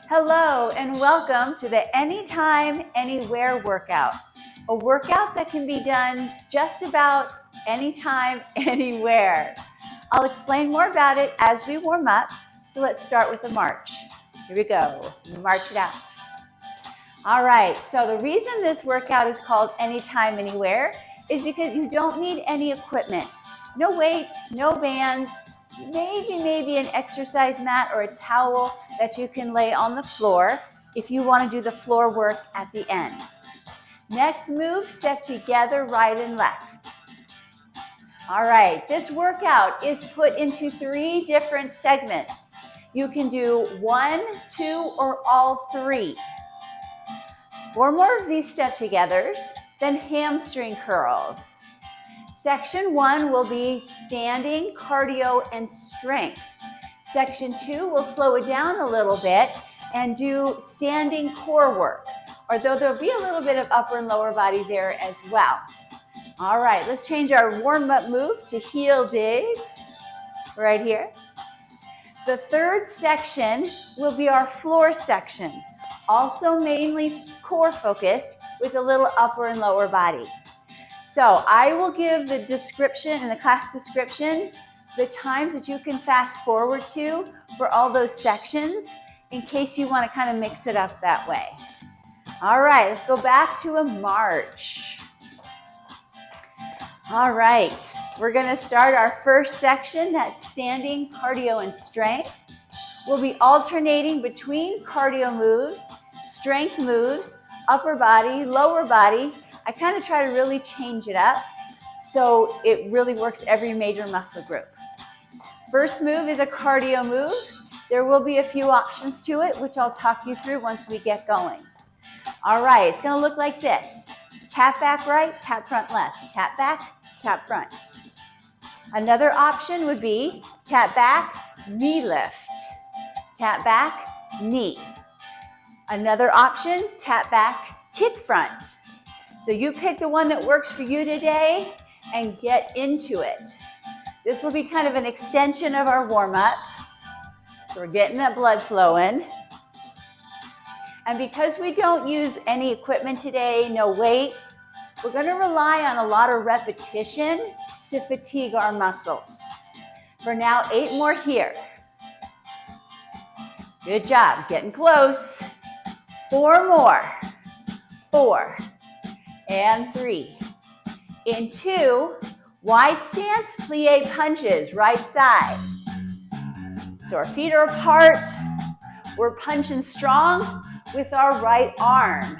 Hello and welcome to the Anytime, Anywhere workout. A workout that can be done just about anytime, anywhere. I'll explain more about it as we warm up, so let's start with a march. Here we go, march it out. All right, so the reason this workout is called Anytime, Anywhere is because you don't need any equipment. No weights, no bands, maybe an exercise mat or a towel that you can lay on the floor if you want to do the floor work at the end. Next move, step together, right and left. All right, this workout is put into 3 different segments. You can do 1, 2, or all 3. 4 more of these step togethers, then hamstring curls. Section 1 will be standing, cardio, and strength. Section 2 will slow it down a little bit and do standing core work, although there'll be a little bit of upper and lower body there as well. All right, let's change our warm-up move to heel digs right here. The 3rd section will be our floor section, also mainly core focused with a little upper and lower body. So I will give the description in the class description, the times that you can fast forward to for all those sections in case you want to kind of mix it up that way. All right, let's go back to a march. All right, we're going to start our first section, that's standing, cardio, and strength. We'll be alternating between cardio moves, strength moves, upper body, lower body. I kind of try to really change it up so it really works every major muscle group. First move is a cardio move. There will be a few options to it, which I'll talk you through once we get going. All right, it's going to look like this. Tap back right, tap front left. Tap back, tap front. Another option would be tap back, knee lift. Tap back, knee. Another option, tap back, kick front. So you pick the one that works for you today and get into it. This will be kind of an extension of our warm-up. So we're getting that blood flowing. And because we don't use any equipment today, no weights, we're going to rely on a lot of repetition to fatigue our muscles. For now, 8 more here. Good job, getting close. 4 more. 4. And 3. In 2, wide stance, plie punches, right side. So our feet are apart. We're punching strong with our right arm.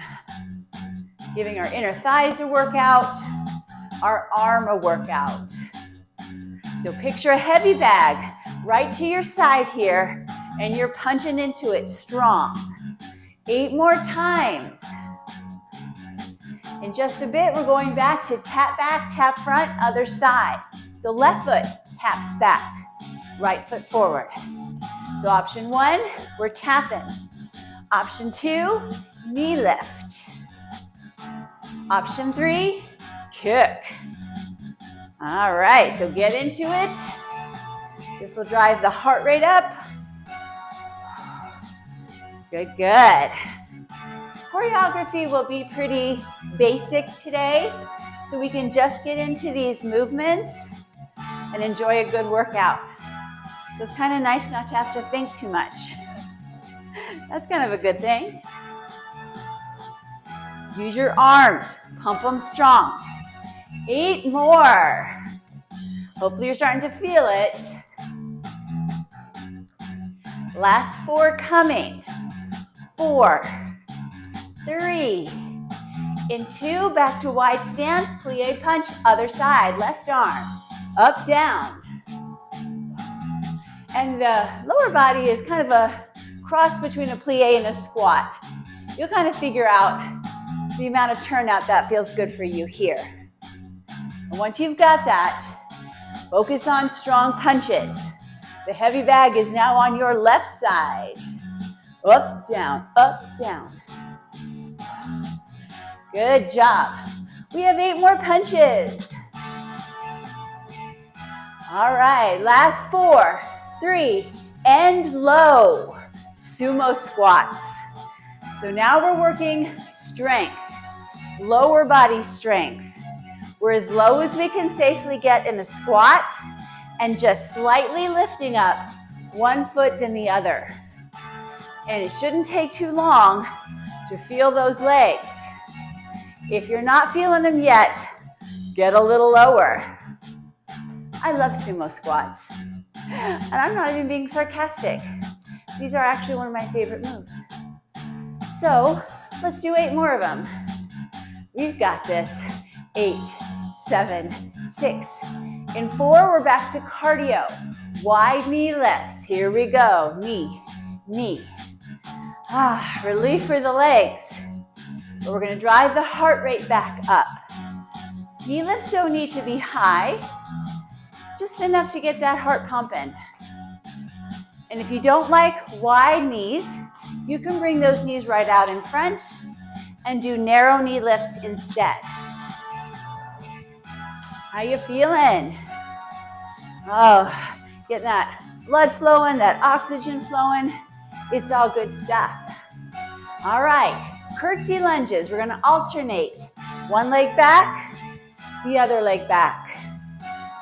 Giving our inner thighs a workout, our arm a workout. So picture a heavy bag right to your side here, and you're punching into it strong. 8 more times. In just a bit, we're going back to tap back, tap front, other side. So left foot taps back, right foot forward. So option 1, we're tapping. Option 2, knee lift. Option 3, kick. All right, so get into it. This will drive the heart rate up. Good, good. Choreography will be pretty basic today, so we can just get into these movements and enjoy a good workout. So it's kind of nice not to have to think too much. That's kind of a good thing. Use your arms, pump them strong. 8 more. Hopefully you're starting to feel it. Last 4 coming. 4, 3, in 2, back to wide stance, plie punch, other side, left arm, up, down. And the lower body is kind of a cross between a plie and a squat. You'll kind of figure out the amount of turnout that feels good for you here. And once you've got that, focus on strong punches. The heavy bag is now on your left side. Up, down, up, down. Good job. We have 8 more punches. All right, last 4, 3, and low. sumo squats. So now we're working strength, lower body strength. We're as low as we can safely get in a squat and just slightly lifting up one foot than the other. And it shouldn't take too long to feel those legs. If you're not feeling them yet, get a little lower. I love sumo squats. And I'm not even being sarcastic. These are actually one of my favorite moves. So let's do 8 more of them. We've got this. 8, 7, 6. In 4, we're back to cardio. Wide knee lifts. Here we go. Knee, knee. Relief for the legs. But we're going to drive the heart rate back up. Knee lifts don't need to be high, just enough to get that heart pumping. And if you don't like wide knees, you can bring those knees right out in front and do narrow knee lifts instead. How you feeling? Oh, getting that blood flowing, that oxygen flowing. It's all good stuff. All right, curtsy lunges. We're gonna alternate. One leg back, the other leg back.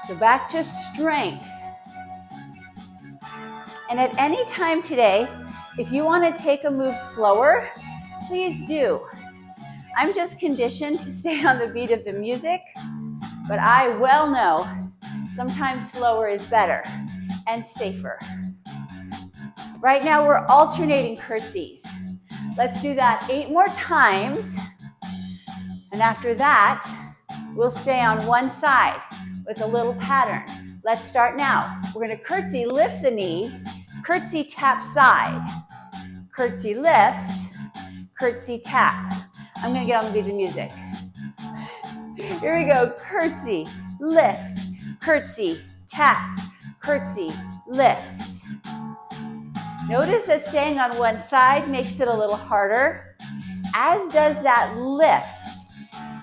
So back to strength. And at any time today, if you want to take a move slower, please do. I'm just conditioned to stay on the beat of the music, but I well know sometimes slower is better and safer. Right now we're alternating curtsies. Let's do that 8 more times. And after that, we'll stay on one side with a little pattern. Let's start now. We're going to curtsy, lift the knee, curtsy, tap side, curtsy, lift, curtsy, tap. I'm going to get on the beat of the music. Here we go. Curtsy, lift, curtsy, tap, curtsy, lift. Notice that staying on one side makes it a little harder, as does that lift.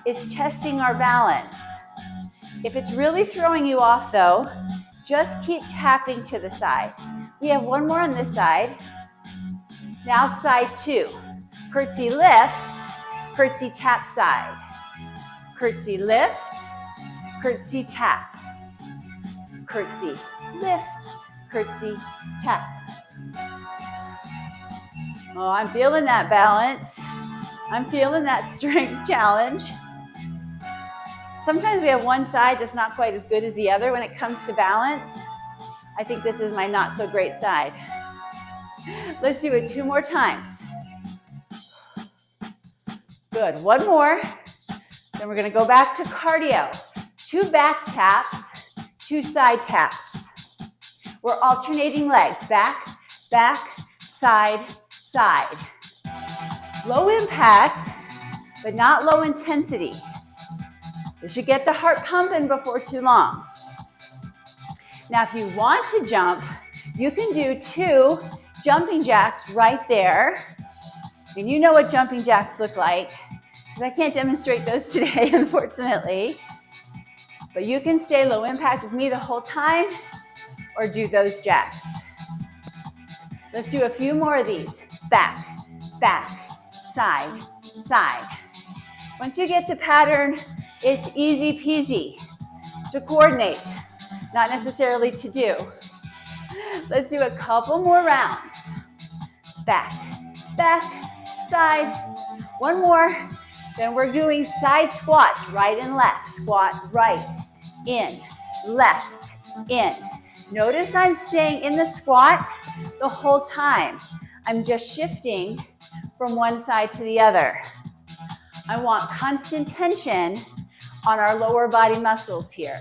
It's testing our balance. If it's really throwing you off though, just keep tapping to the side. We have one more on this side. Now side 2. Curtsy lift, curtsy tap side. Curtsy lift, curtsy tap. Curtsy lift, curtsy tap. Oh, I'm feeling that balance. I'm feeling that strength challenge. Sometimes we have one side that's not quite as good as the other when it comes to balance. I think this is my not so great side. Let's do it 2 more times. Good, 1 more. Then we're gonna go back to cardio. 2 back taps, 2 side taps. We're alternating legs, back, back, side, side. Low impact, but not low intensity. This should get the heart pumping before too long. Now, if you want to jump, you can do 2 jumping jacks right there. And you know what jumping jacks look like, because I can't demonstrate those today, unfortunately. But you can stay low impact with me the whole time, or do those jacks. Let's do a few more of these. Back, back, side, side. Once you get the pattern, it's easy peasy to coordinate, not necessarily to do. Let's do a couple more rounds. Back, back, side. 1 more. Then we're doing side squats, right and left. Squat, right, in, left, in. Notice I'm staying in the squat the whole time. I'm just shifting from one side to the other. I want constant tension on our lower body muscles here.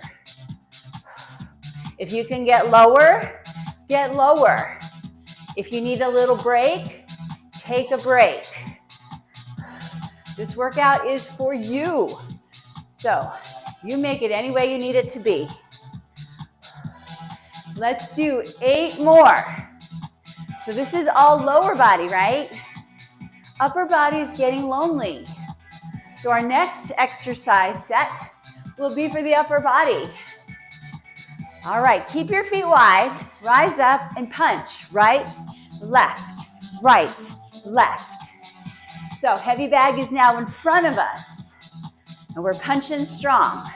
If you can get lower, get lower. If you need a little break, take a break. This workout is for you. So you make it any way you need it to be. Let's do 8 more. So this is all lower body, right? Upper body is getting lonely. So our next exercise set will be for the upper body. All right, keep your feet wide, rise up and punch. Right, left, right, left. So heavy bag is now in front of us, and we're punching strong.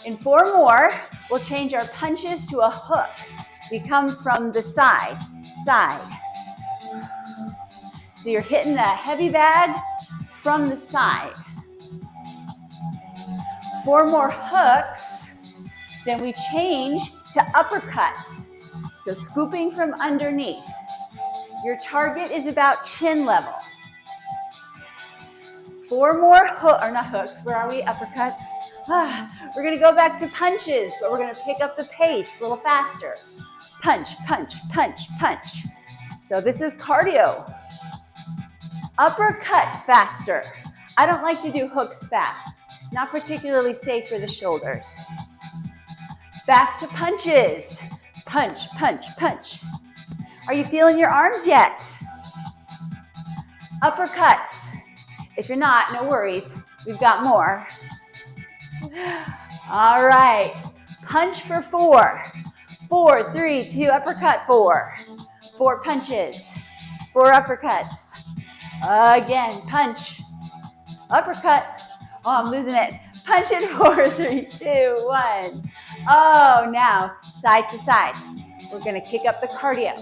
In 4 more, we'll change our punches to a hook. We come from the side, side. So you're hitting the heavy bag from the side. 4 more hooks, then we change to uppercut. So scooping from underneath. Your target is about chin level. 4 more not hooks, where are we? Uppercuts. We're gonna go back to punches, but we're gonna pick up the pace a little faster. Punch, punch, punch, punch. So this is cardio. Uppercuts faster. I don't like to do hooks fast. Not particularly safe for the shoulders. Back to punches. Punch, punch, punch. Are you feeling your arms yet? Uppercuts. If you're not, no worries. We've got more. All right. Punch for 4. 4, 3, 2, uppercut, 4. 4 punches. 4 uppercuts. Again, punch. Uppercut. Oh, I'm losing it. Punch it, 4, 3, 2, 1. Oh, now side to side. We're gonna kick up the cardio.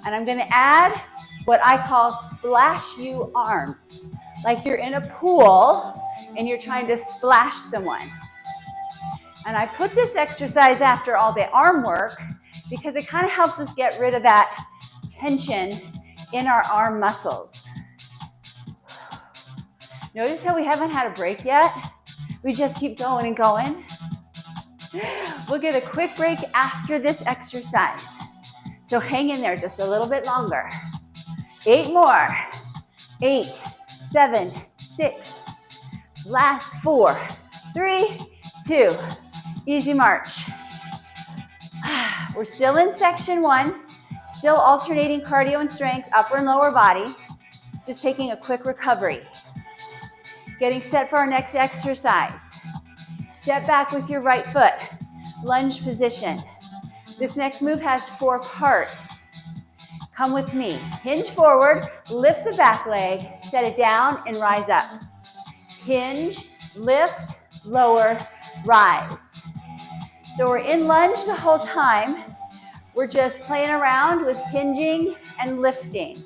And I'm gonna add what I call splash you arms. Like you're in a pool and you're trying to splash someone. And I put this exercise after all the arm work because it kind of helps us get rid of that tension in our arm muscles. Notice how we haven't had a break yet? We just keep going and going. We'll get a quick break after this exercise. So hang in there just a little bit longer. 8 more. 8, 7, 6. Last 4, 3, 2. Easy march. We're still in section 1. Still alternating cardio and strength, upper and lower body. Just taking a quick recovery. Getting set for our next exercise. Step back with your right foot. Lunge position. This next move has 4 parts. Come with me. Hinge forward, lift the back leg, set it down, and rise up. Hinge, lift, lower, rise. So we're in lunge the whole time. We're just playing around with hinging and lifting.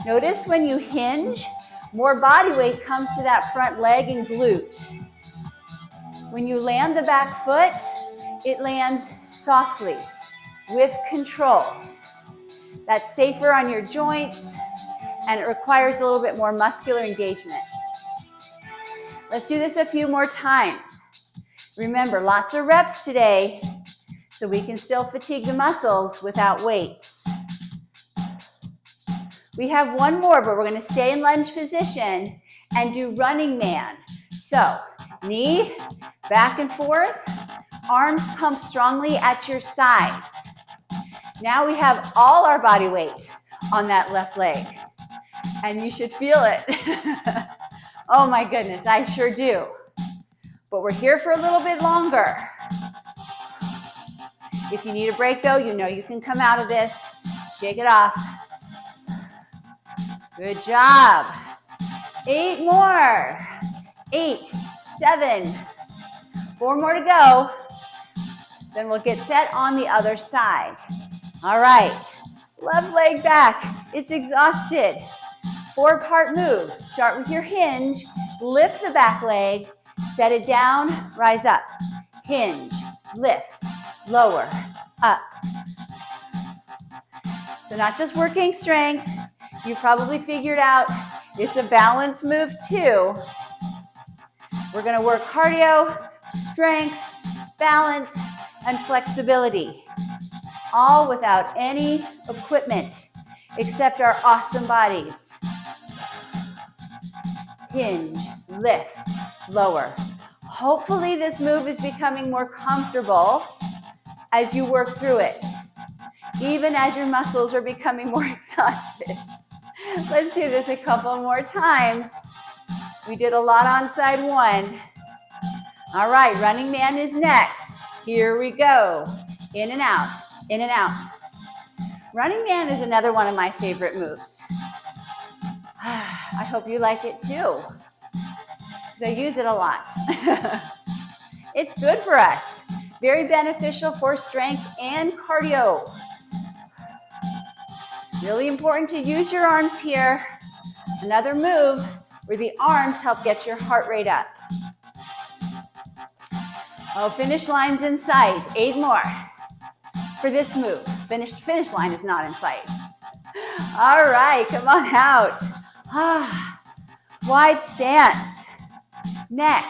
Notice when you hinge, more body weight comes to that front leg and glute. When you land the back foot, it lands softly, with control. That's safer on your joints, and it requires a little bit more muscular engagement. Let's do this a few more times. Remember, lots of reps today, so we can still fatigue the muscles without weights. We have 1 more, but we're going to stay in lunge position and do running man. So, knee, back and forth, arms pump strongly at your sides. Now we have all our body weight on that left leg, and you should feel it. Oh my goodness, I sure do. But we're here for a little bit longer. If you need a break though, you know you can come out of this, shake it off. Good job. 8 more. 8, 7. 4 more to go. Then we'll get set on the other side. All right. Left leg back. It's exhausted. 4-part move. Start with your hinge. Lift the back leg. Set it down. Rise up. Hinge. Lift. Lower. Up. So not just working strength. You probably figured out it's a balance move too. We're going to work cardio, strength, balance, and flexibility. All without any equipment except our awesome bodies. Hinge, lift, lower. Hopefully this move is becoming more comfortable as you work through it, even as your muscles are becoming more exhausted. Let's do this a couple more times. We did a lot on side 1. All right, running man is next. Here we go. In and out, in and out. Running man is another one of my favorite moves. I hope you like it too, because I use it a lot. It's good for us. Very beneficial for strength and cardio. Really important to use your arms here. Another move where the arms help get your heart rate up. Oh, finish line's in sight. 8 more for this move. Finish line is not in sight. All right, come on out. Wide stance. Next,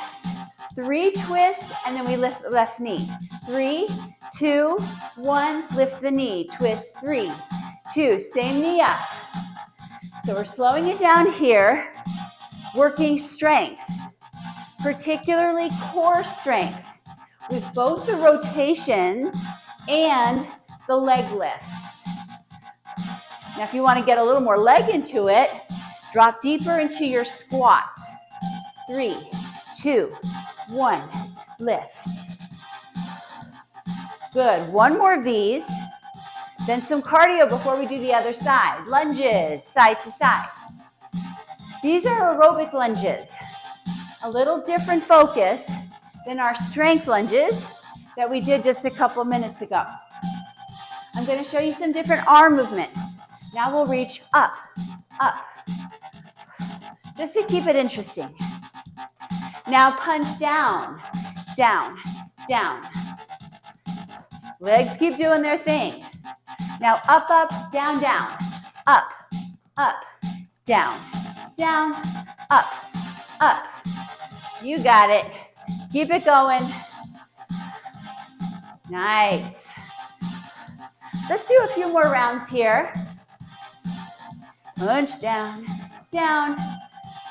3 twists, and then we lift the left knee. 3, 2, 1, lift the knee. Twist, 3, 2, same knee up. So we're slowing it down here, working strength, particularly core strength, with both the rotation and the leg lift. Now, if you want to get a little more leg into it, drop deeper into your squat. 3, 2, 1, lift. Good. 1 more of these. Then some cardio before we do the other side. Lunges, side to side. These are aerobic lunges. A little different focus than our strength lunges that we did just a couple minutes ago. I'm going to show you some different arm movements. Now we'll reach up, up, just to keep it interesting. Now punch down, down, down. Legs keep doing their thing. Now up, up, down, down, up, down, down, up. You got it. Keep it going. Nice. Let's do a few more rounds here. Punch down, down.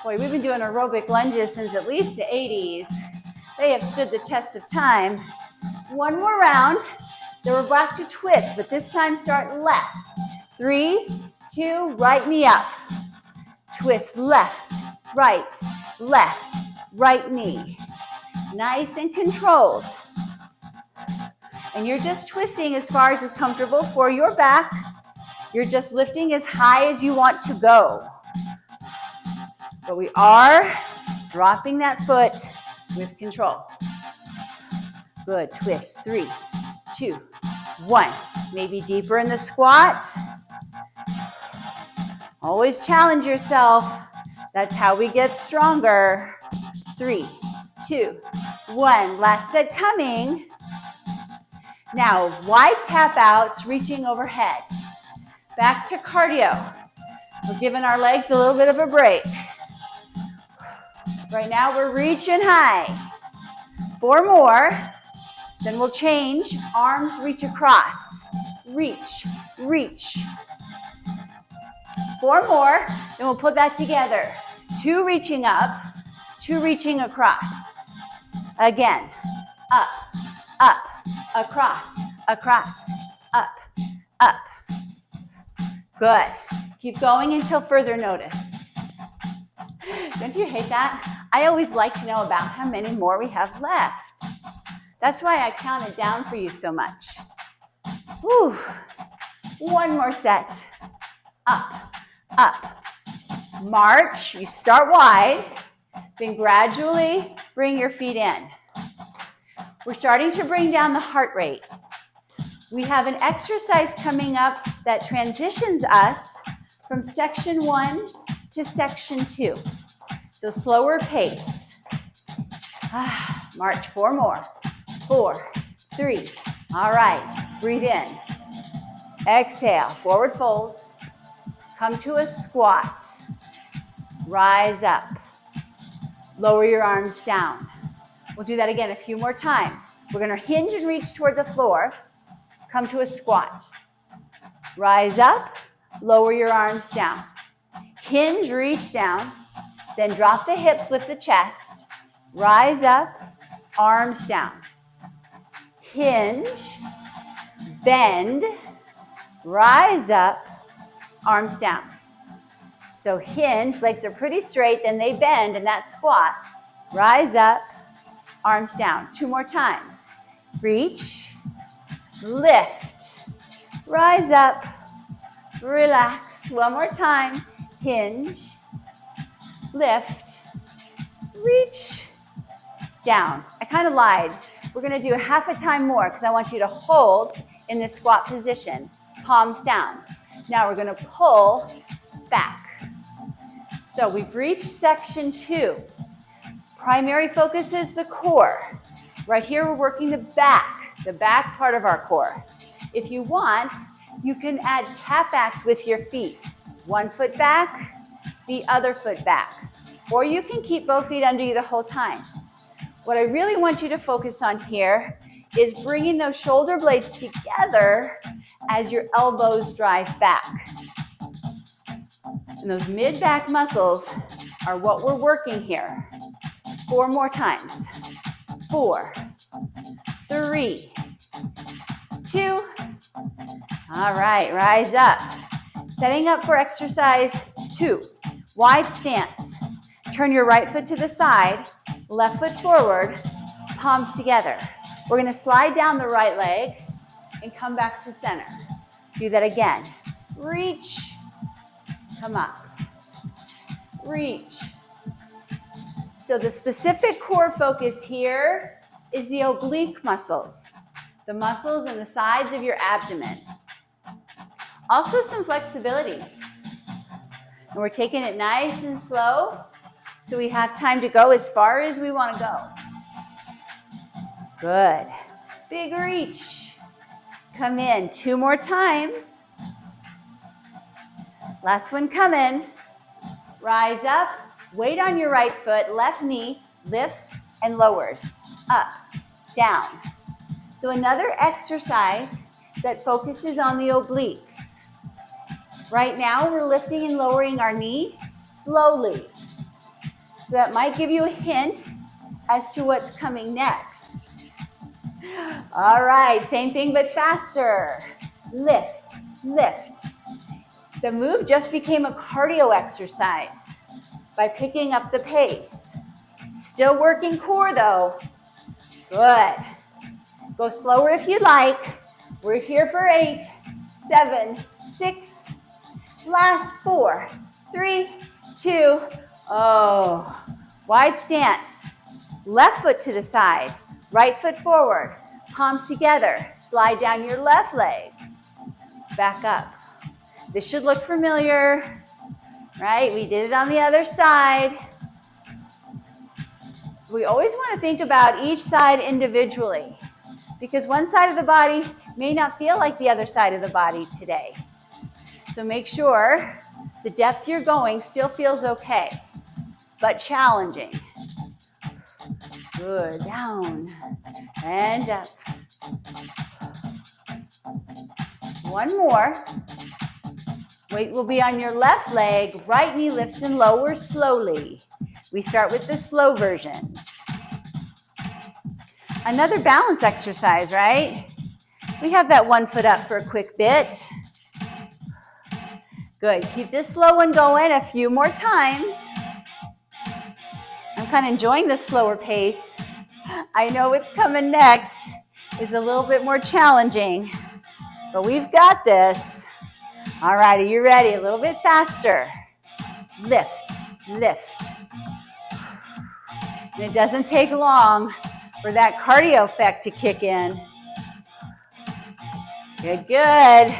Boy, we've been doing aerobic lunges since at least the 80s. They have stood the test of time. 1 more round. Then we're back to twist, but this time start left. 3, 2, right knee up. Twist left, right knee. Nice and controlled. And you're just twisting as far as is comfortable for your back. You're just lifting as high as you want to go. But we are dropping that foot with control. Good, twist, 3, 2, 1. Maybe deeper in the squat. Always challenge yourself. That's how we get stronger. 3, 2, 1. Last set coming. Now, wide tap outs, reaching overhead. Back to cardio. We're giving our legs a little bit of a break. Right now, we're reaching high. 4 more. Then we'll change. Arms reach across. Reach, reach. 4 more. Then we'll put that together. 2 reaching up, 2 reaching across. Again. Up, up, across, across, up, up. Good. Keep going until further notice. Don't you hate that? I always like to know about how many more we have left. That's why I counted down for you so much. Whew. 1 more set. Up, up. March. You start wide, then gradually bring your feet in. We're starting to bring down the heart rate. We have an exercise coming up that transitions us from section 1 to section 2. So slower pace. March 4 more. 4, 3. All right. Breathe in. Exhale. Forward fold. Come to a squat. Rise up. Lower your arms down. We'll do that again a few more times. We're going to hinge and reach toward the floor. Come to a squat. Rise up. Lower your arms down. Hinge, reach down. Then drop the hips, lift the chest. Rise up. Arms down. Hinge. Bend. Rise up. Arms down. So hinge, legs are pretty straight, then they bend in that squat. Rise up. Arms down. 2 more times. Reach. Lift. Rise up. relax. One more time. Hinge, lift, reach, down. I kind of lied. We're going to do half a time more because I want you to hold in this squat position, palms down. Now we're going to pull back. So we've reached section 2. Primary focus is the core. Right here we're working the back part of our core. If you want, you can add tap backs with your feet. One foot back, the other foot back. Or you can keep both feet under you the whole time. What I really want you to focus on here is bringing those shoulder blades together as your elbows drive back. And those mid-back muscles are what we're working here. 4 more times. 4, 3, 2. All right, rise up. Setting up for exercise 2. Wide stance. Turn your right foot to the side, left foot forward, palms together. We're going to slide down the right leg and come back to center. Do that again. Reach. Come up. Reach. So the specific core focus here is the oblique muscles, the muscles in the sides of your abdomen. Also some flexibility. And we're taking it nice and slow so we have time to go as far as we want to go. Good. Big reach. Come in 2 more times. Last one coming. Rise up. Weight on your right foot. Left knee lifts and lowers. Up, down. So another exercise that focuses on the obliques. Right now we're lifting and lowering our knee slowly. So that might give you a hint as to what's coming next. All right, same thing but faster. Lift, lift. The move just became a cardio exercise by picking up the pace. Still working core though. Good. Go slower if you like. We're here for 8, 7, 6, last 4, 3, 2, oh. Wide stance. Left foot to the side. Right foot forward. Palms together. Slide down your left leg. Back up. This should look familiar, right? We did it on the other side. We always want to think about each side individually because one side of the body may not feel like the other side of the body today. So make sure the depth you're going still feels okay, but challenging. Good, down and up. One more. Weight will be on your left leg. Right knee lifts and lowers slowly. We start with the slow version. Another balance exercise, right? We have that one foot up for a quick bit. Good. Keep this slow one going a few more times. I'm kind of enjoying the slower pace. I know what's coming next is a little bit more challenging, but we've got this. All right, are you ready? A little bit faster. Lift, lift. And it doesn't take long for that cardio effect to kick in. Good, good.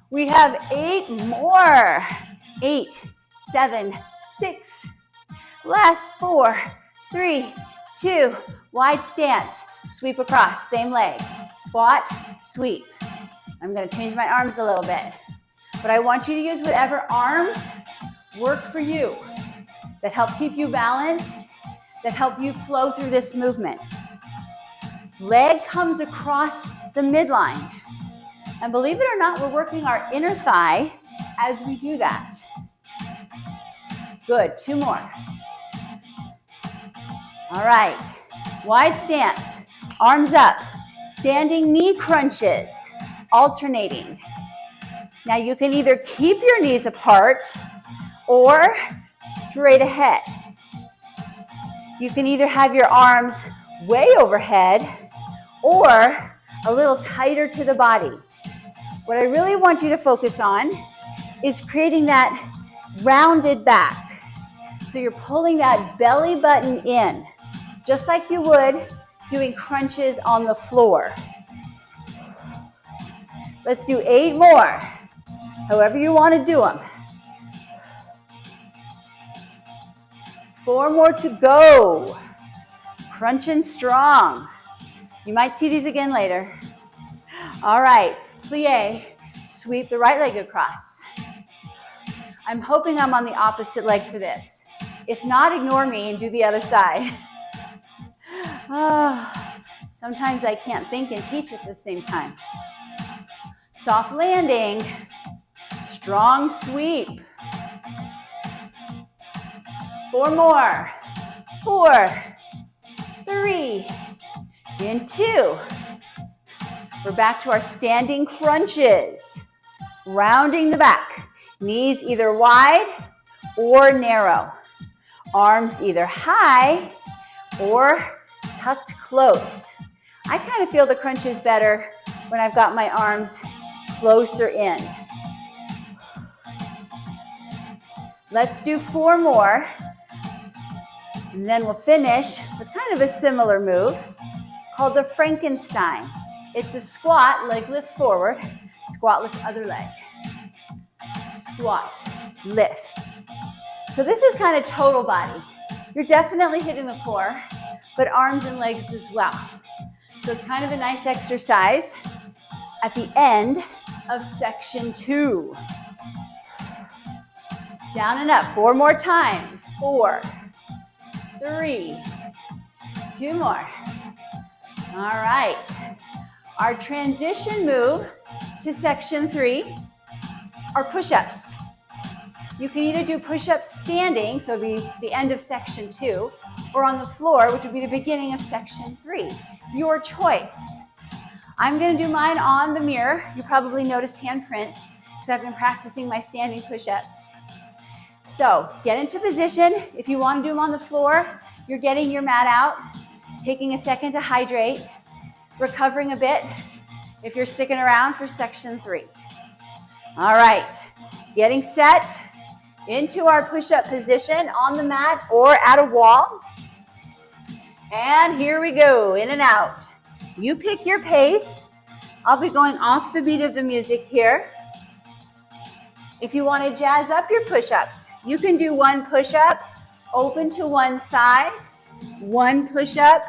We have 8 more. 8, 7, 6. Last 4, 3, 2. Wide stance. Sweep across, same leg. Squat, sweep. I'm going to change my arms a little bit. But I want you to use whatever arms work for you, that help keep you balanced, that help you flow through this movement. Leg comes across the midline. And believe it or not, we're working our inner thigh as we do that. Good, 2 more. All right, wide stance, arms up, standing knee crunches, alternating. Now you can either keep your knees apart or straight ahead. You can either have your arms way overhead or a little tighter to the body. What I really want you to focus on is creating that rounded back. So you're pulling that belly button in, just like you would doing crunches on the floor. Let's do 8 more, however you want to do them. 4 more to go. Crunching strong. You might see these again later. All right, plie, sweep the right leg across. I'm hoping I'm on the opposite leg for this. If not, ignore me and do the other side. Sometimes I can't think and teach at the same time. Soft landing, strong sweep. 4 more. 4, 3, and 2. We're back to our standing crunches. Rounding the back. Knees either wide or narrow. Arms either high or tucked close. I kind of feel the crunches better when I've got my arms closer in. Let's do 4 more. And then we'll finish with kind of a similar move called the Frankenstein. It's a squat, leg lift forward, squat, lift other leg. Squat, lift. So this is kind of total body. You're definitely hitting the core, but arms and legs as well. So it's kind of a nice exercise at the end of section 2. Down and up, 4 more times. 4, 3, 2 more. All right. Our transition move to section 3 are push-ups. You can either do push-ups standing, so it'll be the end of section 2, or on the floor, which would be the beginning of section 3. Your choice. I'm going to do mine on the mirror. You probably noticed handprints because I've been practicing my standing push-ups. So get into position. If you want to do them on the floor, you're getting your mat out, taking a second to hydrate, recovering a bit if you're sticking around for section 3. All right, getting set into our push-up position on the mat or at a wall. And here we go, in and out. You pick your pace. I'll be going off the beat of the music here. If you want to jazz up your push-ups, you can do 1 push-up, open to one side, 1 push-up,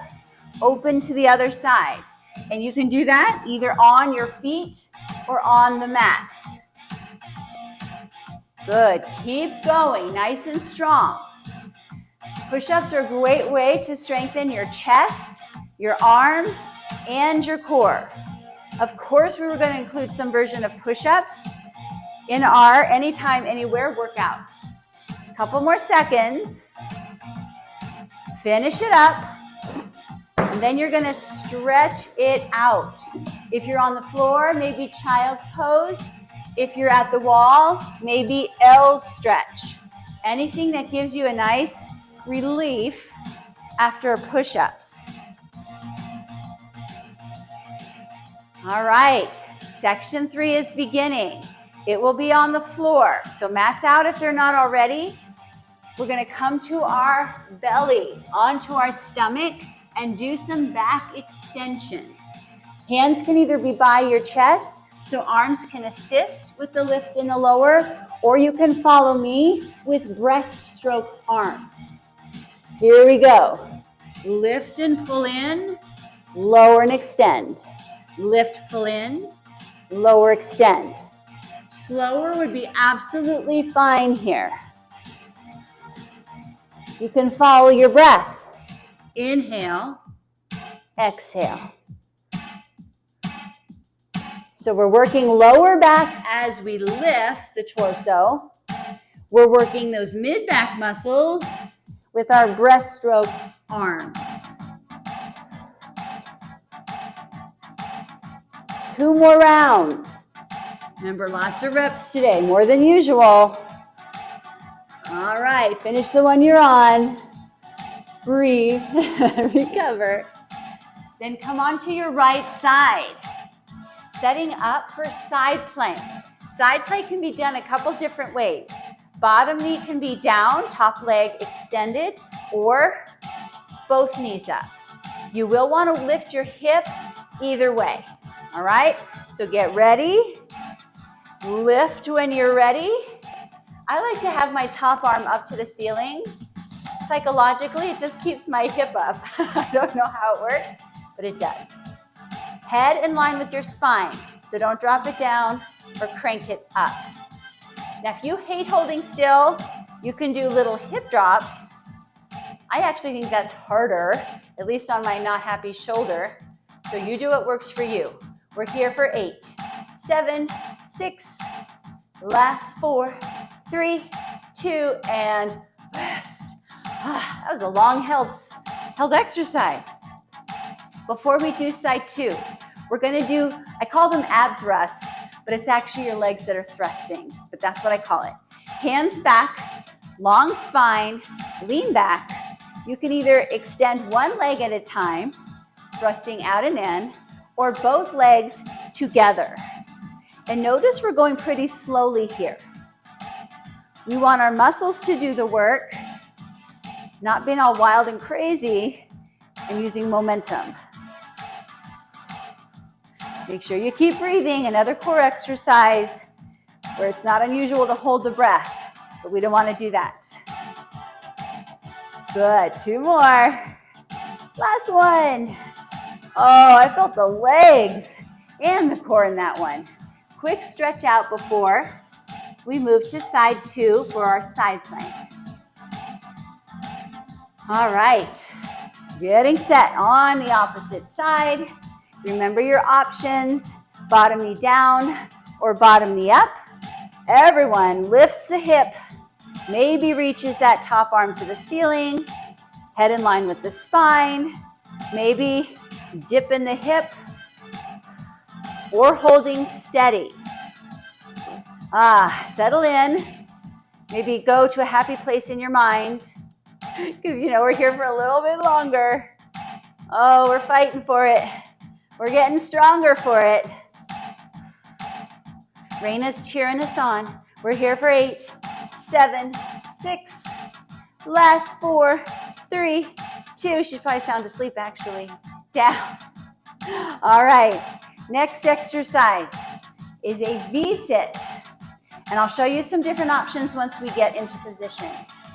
open to the other side. And you can do that either on your feet or on the mat. Good, keep going, nice and strong. Push-ups are a great way to strengthen your chest, your arms, and your core. Of course, we were going to include some version of push-ups in our Anytime, Anywhere workout. A couple more seconds. Finish it up. And then you're going to stretch it out. If you're on the floor, maybe child's pose. If you're at the wall, maybe L stretch. Anything that gives you a nice relief after push-ups. All right, section 3 is beginning. It will be on the floor. So mats out if they're not already. We're going to come to our belly, onto our stomach, and do some back extension. Hands can either be by your chest, so arms can assist with the lift in the lower, or you can follow me with breaststroke arms. Here we go. Lift and pull in, lower and extend. Lift, pull in, lower, extend. Slower would be absolutely fine here. You can follow your breath. Inhale, exhale. So we're working lower back as we lift the torso. We're working those mid-back muscles with our breaststroke arms. 2 more rounds. Remember, lots of reps today, more than usual. All right, finish the one you're on. Breathe, recover. Then come on to your right side. Setting up for side plank. Side plank can be done a couple different ways. Bottom knee can be down, top leg extended, or both knees up. You will want to lift your hip either way, all right? So get ready. Lift when you're ready. I like to have my top arm up to the ceiling. Psychologically, it just keeps my hip up. I don't know how it works, but it does. Head in line with your spine, so don't drop it down or crank it up. Now, if you hate holding still, you can do little hip drops. I actually think that's harder, at least on my not happy shoulder. So you do what works for you. We're here for 8, 7, 6, last 4, 3, 2, and rest. That was a long held exercise. Before we do side 2, we're going to do, I call them ab thrusts, but it's actually your legs that are thrusting, but that's what I call it. Hands back, long spine, lean back. You can either extend one leg at a time, thrusting out and in, or both legs together. And notice we're going pretty slowly here. We want our muscles to do the work, not being all wild and crazy, and using momentum. Make sure you keep breathing. Another core exercise where it's not unusual to hold the breath, but we don't want to do that. Good, 2 more. Last one. Oh, I felt the legs and the core in that one. Quick stretch out before we move to side 2 for our side plank. All right, getting set on the opposite side. Remember your options, bottom knee down or bottom knee up. Everyone lifts the hip, maybe reaches that top arm to the ceiling, head in line with the spine, maybe dip in the hip or holding steady. Settle in, maybe go to a happy place in your mind because we're here for a little bit longer. Oh, we're fighting for it. We're getting stronger for it. Raina's cheering us on. We're here for 8, 7, 6, last 4, 3, 2. She's probably sound asleep actually. Down. All right. Next exercise is a V-sit. And I'll show you some different options once we get into position.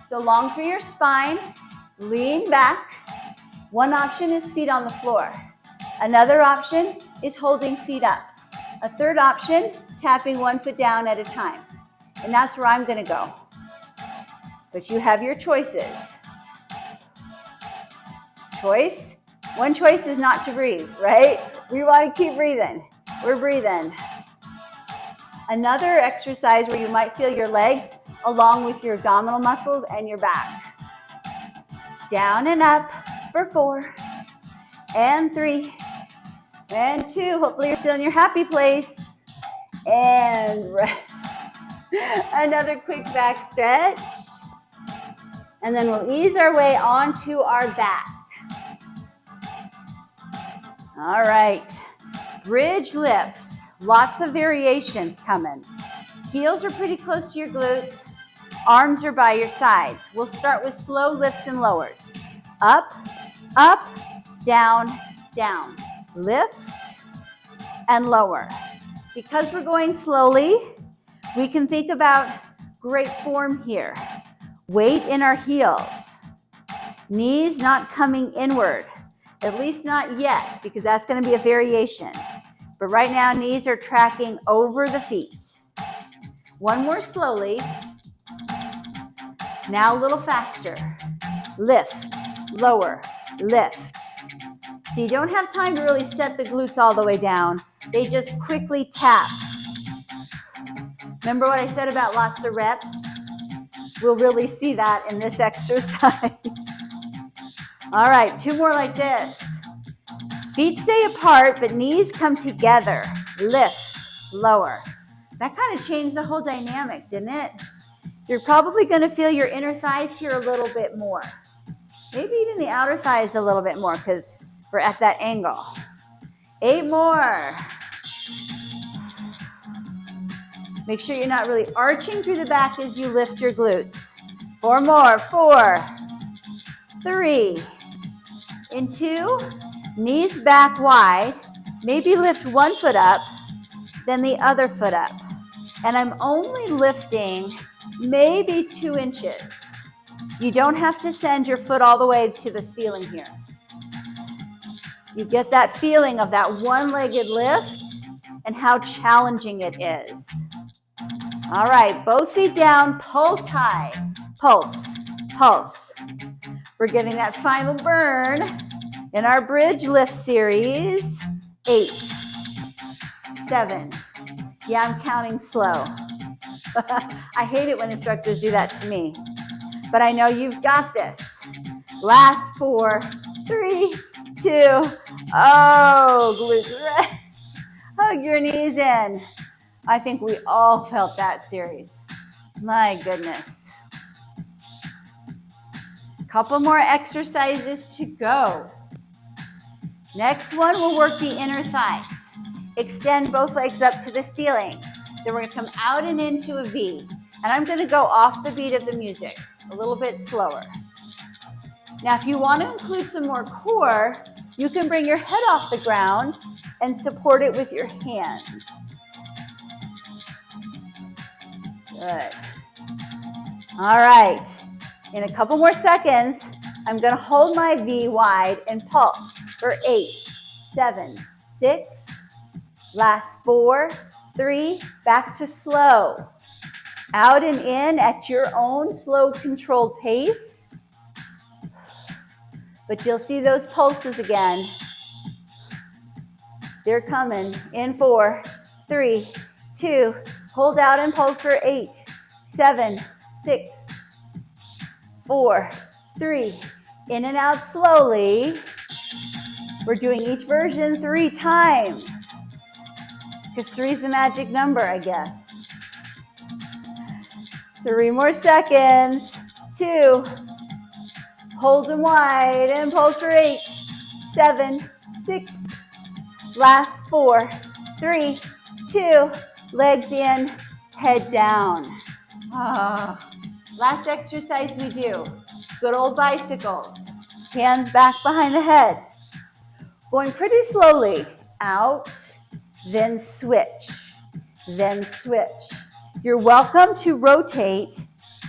So long through your spine, lean back. One option is feet on the floor. Another option is holding feet up. A third option, tapping one foot down at a time. And that's where I'm going to go. But you have your choices. One choice is not to breathe, right? We want to keep breathing. We're breathing. Another exercise where you might feel your legs along with your abdominal muscles and your back. Down and up for 4 and 3 and 2. Hopefully you're still in your happy place. And rest. Another quick back stretch. And then we'll ease our way onto our back. All right. Bridge lifts. Lots of variations coming. Heels are pretty close to your glutes. Arms are by your sides. We'll start with slow lifts and lowers. Up, up, down, down. Lift and lower. Because we're going slowly, we can think about great form here. Weight in our heels. Knees not coming inward, at least not yet, because that's going to be a variation. But right now, knees are tracking over the feet. One more slowly. Now a little faster. Lift, lower, lift. So you don't have time to really set the glutes all the way down. They just quickly tap. Remember what I said about lots of reps? We'll really see that in this exercise. All right, 2 more like this. Feet stay apart, but knees come together. Lift, lower. That kind of changed the whole dynamic, didn't it? You're probably going to feel your inner thighs here a little bit more. Maybe even the outer thighs a little bit more because we're at that angle. 8 more. Make sure you're not really arching through the back as you lift your glutes. 4 more. 4, 3, in 2, knees back wide. Maybe lift one foot up, then the other foot up. And I'm only lifting maybe 2 inches. You don't have to send your foot all the way to the ceiling here. You get that feeling of that one-legged lift and how challenging it is. All right, both feet down, pulse high, pulse, pulse. We're getting that final burn in our bridge lift series. 8, 7. Yeah, I'm counting slow. I hate it when instructors do that to me, but I know you've got this. Last 4, 3, 2. Oh, glutes rest. Hug your knees in. I think we all felt that series. My goodness. Couple more exercises to go. Next one, we'll work the inner thighs. Extend both legs up to the ceiling. Then we're going to come out and into a V. And I'm going to go off the beat of the music, a little bit slower. Now, if you want to include some more core, you can bring your head off the ground and support it with your hands. Good. All right. In a couple more seconds, I'm going to hold my V wide and pulse for 8, 7, 6. Last 4, 3. Back to slow. Out and in at your own slow, controlled pace. But you'll see those pulses again. They're coming. In 4, 3, 2. Hold out and pulse for 8, 7, 6, 4, 3. In and out slowly. We're doing each version 3 times. Because 3 is the magic number, I guess. 3 more seconds. 2. Hold them wide and pulse for 8, 7, 6. Last 4, 3, 2. Legs in, head down. Last exercise we do. Good old bicycles. Hands back behind the head. Going pretty slowly. Out, then switch, then switch. You're welcome to rotate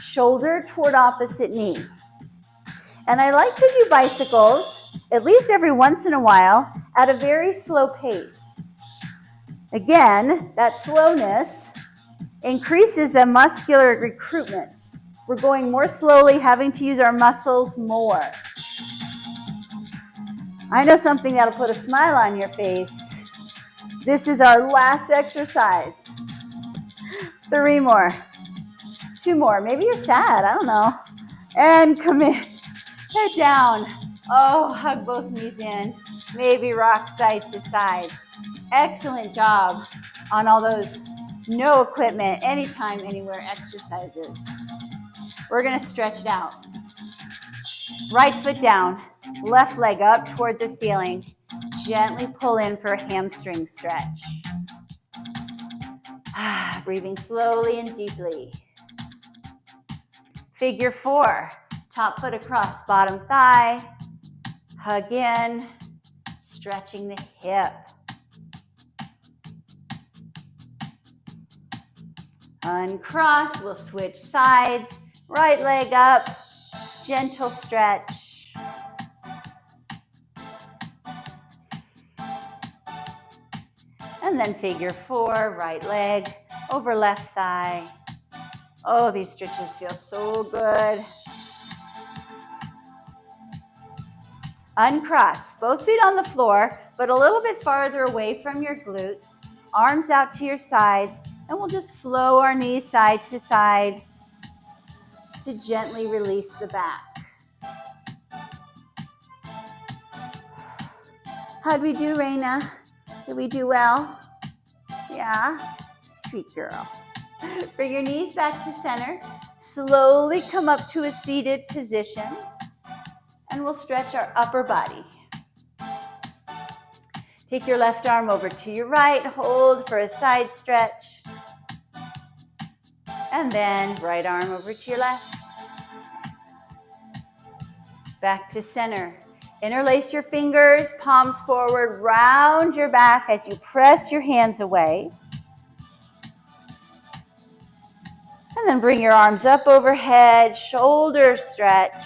shoulder toward opposite knee. And I like to do bicycles, at least every once in a while, at a very slow pace. Again, that slowness increases the muscular recruitment. We're going more slowly, having to use our muscles more. I know something that'll put a smile on your face. This is our last exercise. 3 more. 2 more. Maybe you're sad. I don't know. And come in. Head down. Oh, hug both knees in. Maybe rock side to side. Excellent job on all those no equipment, anytime, anywhere exercises. We're going to stretch it out. Right foot down. Left leg up toward the ceiling. Gently pull in for a hamstring stretch. Breathing slowly and deeply. Figure 4. Top foot across bottom thigh. Hug in. Stretching the hip. Uncross. We'll switch sides. Right leg up. Gentle stretch. And then figure 4, right leg over left thigh. Oh, these stretches feel so good. Uncross, both feet on the floor, but a little bit farther away from your glutes. Arms out to your sides, and we'll just flow our knees side to side to gently release the back. How'd we do, Raina? Did we do well? Yeah? Sweet girl. Bring your knees back to center. Slowly come up to a seated position. And we'll stretch our upper body. Take your left arm over to your right, hold for a side stretch. And then right arm over to your left. Back to center. Interlace your fingers, palms forward, round your back as you press your hands away. And then bring your arms up overhead, shoulder stretch.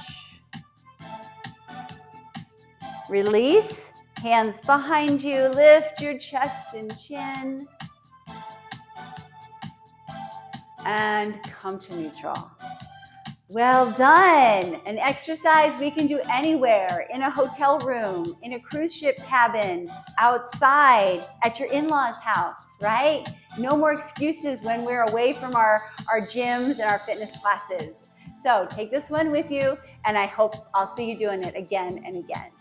Release, hands behind you, lift your chest and chin. And come to neutral. Well done. An exercise we can do anywhere, in a hotel room, in a cruise ship cabin, outside, at your in-laws' house, right? No more excuses when we're away from our gyms and our fitness classes. So take this one with you, and I hope I'll see you doing it again and again.